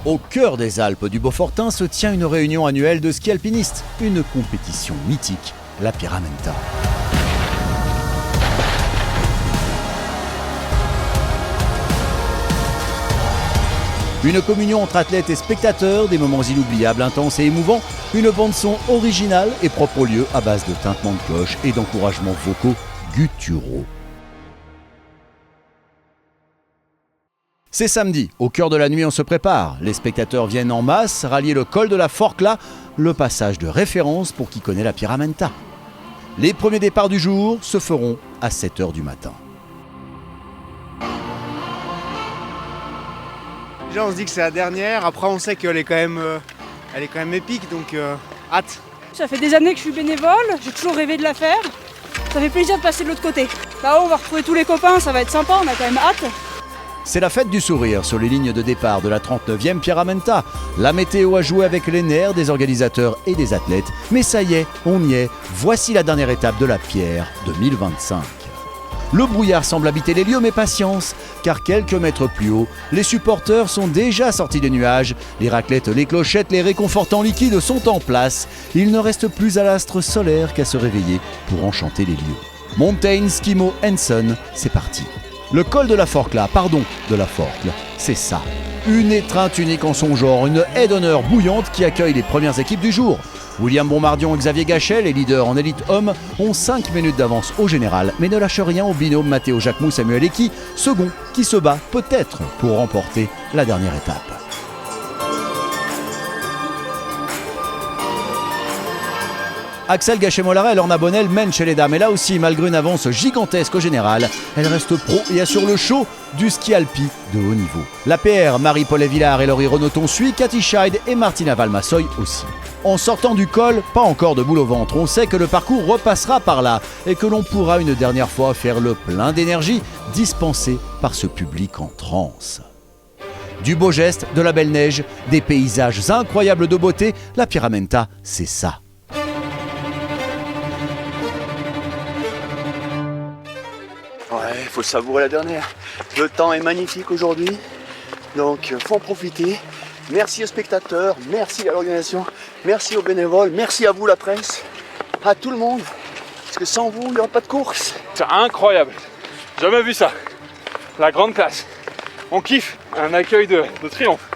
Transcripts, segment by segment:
Au cœur des Alpes du Beaufortin se tient une réunion annuelle de ski alpinistes, une compétition mythique, la Pyramenta. Une communion entre athlètes et spectateurs, des moments inoubliables, intenses et émouvants, une bande-son originale et propre au lieu à base de tintements de cloche et d'encouragements vocaux gutturaux. C'est samedi, au cœur de la nuit on se prépare. Les spectateurs viennent en masse rallier le col de la Forclaz, le passage de référence pour qui connaît la Pyramenta. Les premiers départs du jour se feront à 7h du matin. Déjà on se dit que c'est la dernière, après on sait qu'elle est quand même, épique, donc hâte. Ça fait des années que je suis bénévole, j'ai toujours rêvé de la faire. Ça fait plaisir de passer de l'autre côté. Là-haut on va retrouver tous les copains, ça va être sympa, on a quand même hâte. C'est la fête du sourire sur les lignes de départ de la 39e Pyramenta. La météo a joué avec les nerfs des organisateurs et des athlètes. Mais ça y est, on y est. Voici la dernière étape de la Pierre 2025. Le brouillard semble habiter les lieux, mais patience, car quelques mètres plus haut, les supporters sont déjà sortis des nuages. Les raclettes, les clochettes, les réconfortants liquides sont en place. Il ne reste plus à l'astre solaire qu'à se réveiller pour enchanter les lieux. Mountain Skimo Hansen, c'est parti. Le col de la Forclaz, c'est ça. Une étreinte unique en son genre, une haie d'honneur bouillante qui accueille les premières équipes du jour. William Bonmardion et Xavier Gachet, les leaders en élite homme, ont 5 minutes d'avance au général, mais ne lâchent rien au binôme Matteo Jacquemou Samuel Eki, second qui se bat peut-être pour remporter la dernière étape. Axel Gachet-Mollaret et Lorna Bonnel mènent chez les dames. Et là aussi, malgré une avance gigantesque au général, elle reste pro et assure le show du ski alpi de haut niveau. La PR, Marie-Paul Villard et Laurie Renaudton suit, Cathy Scheid et Martina Valmassoy aussi. En sortant du col, pas encore de boule au ventre. On sait que le parcours repassera par là et que l'on pourra une dernière fois faire le plein d'énergie dispensé par ce public en transe. Du beau geste, de la belle neige, des paysages incroyables de beauté, la Pyramenta, c'est ça. Ouais, faut savourer la dernière. Le temps est magnifique aujourd'hui, donc faut en profiter. Merci aux spectateurs, merci à l'organisation, merci aux bénévoles, merci à vous la presse, à tout le monde, parce que sans vous, il n'y aura pas de course. C'est incroyable, jamais vu ça, la grande classe. On kiffe, un accueil de triomphe.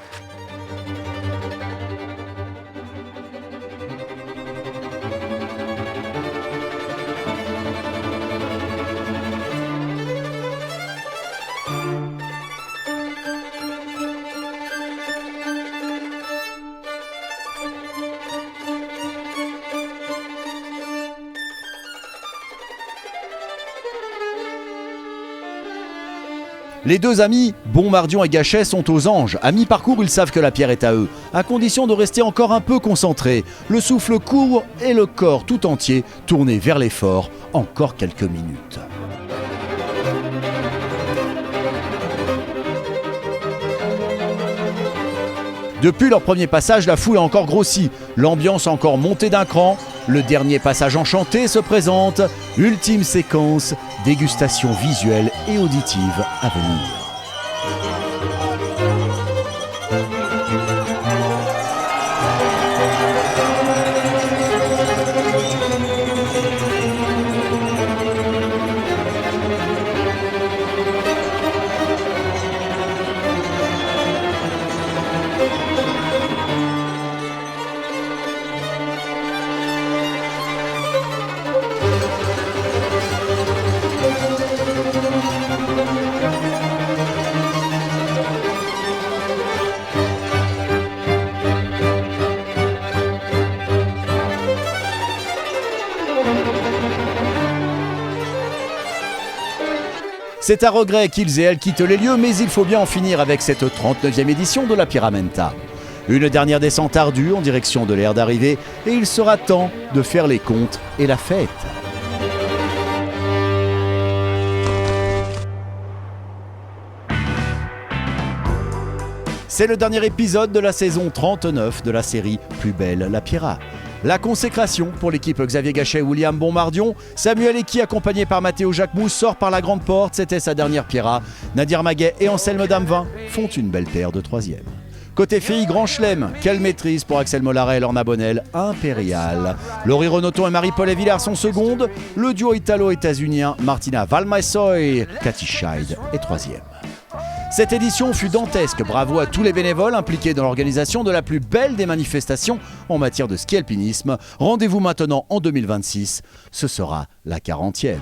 Les deux amis, Bonmardion et Gachet, sont aux anges. À mi-parcours, ils savent que la pierre est à eux, à condition de rester encore un peu concentrés. Le souffle court et le corps tout entier tourné vers l'effort. Encore quelques minutes. Depuis leur premier passage, la foule a encore grossi. L'ambiance a encore monté d'un cran. Le dernier passage enchanté se présente. Ultime séquence, dégustation visuelle et auditive à venir. C'est à regret qu'ils et elles quittent les lieux, mais il faut bien en finir avec cette 39e édition de la Pyramenta. Une dernière descente ardue en direction de l'aire d'arrivée, et il sera temps de faire les comptes et la fête. C'est le dernier épisode de la saison 39 de la série Plus belle la Pierra. La consécration pour l'équipe Xavier Gachet et William Bonmardion. Samuel Eki, accompagné par Matteo Jacquemou, sort par la grande porte. C'était sa dernière Pierra. Nadir Maguet et Anselme Damevin font une belle paire de troisième. Côté filles, grand chelem, quelle maîtrise pour Axel Mollaret et Lorna Bonnell, impérial. Laurie Renaudton et Marie-Paul Villard sont secondes. Le duo italo-états-unien Martina Valmaesoy, Katy Scheid est troisième. Cette édition fut dantesque, bravo à tous les bénévoles impliqués dans l'organisation de la plus belle des manifestations en matière de ski alpinisme. Rendez-vous maintenant en 2026, ce sera la 40e.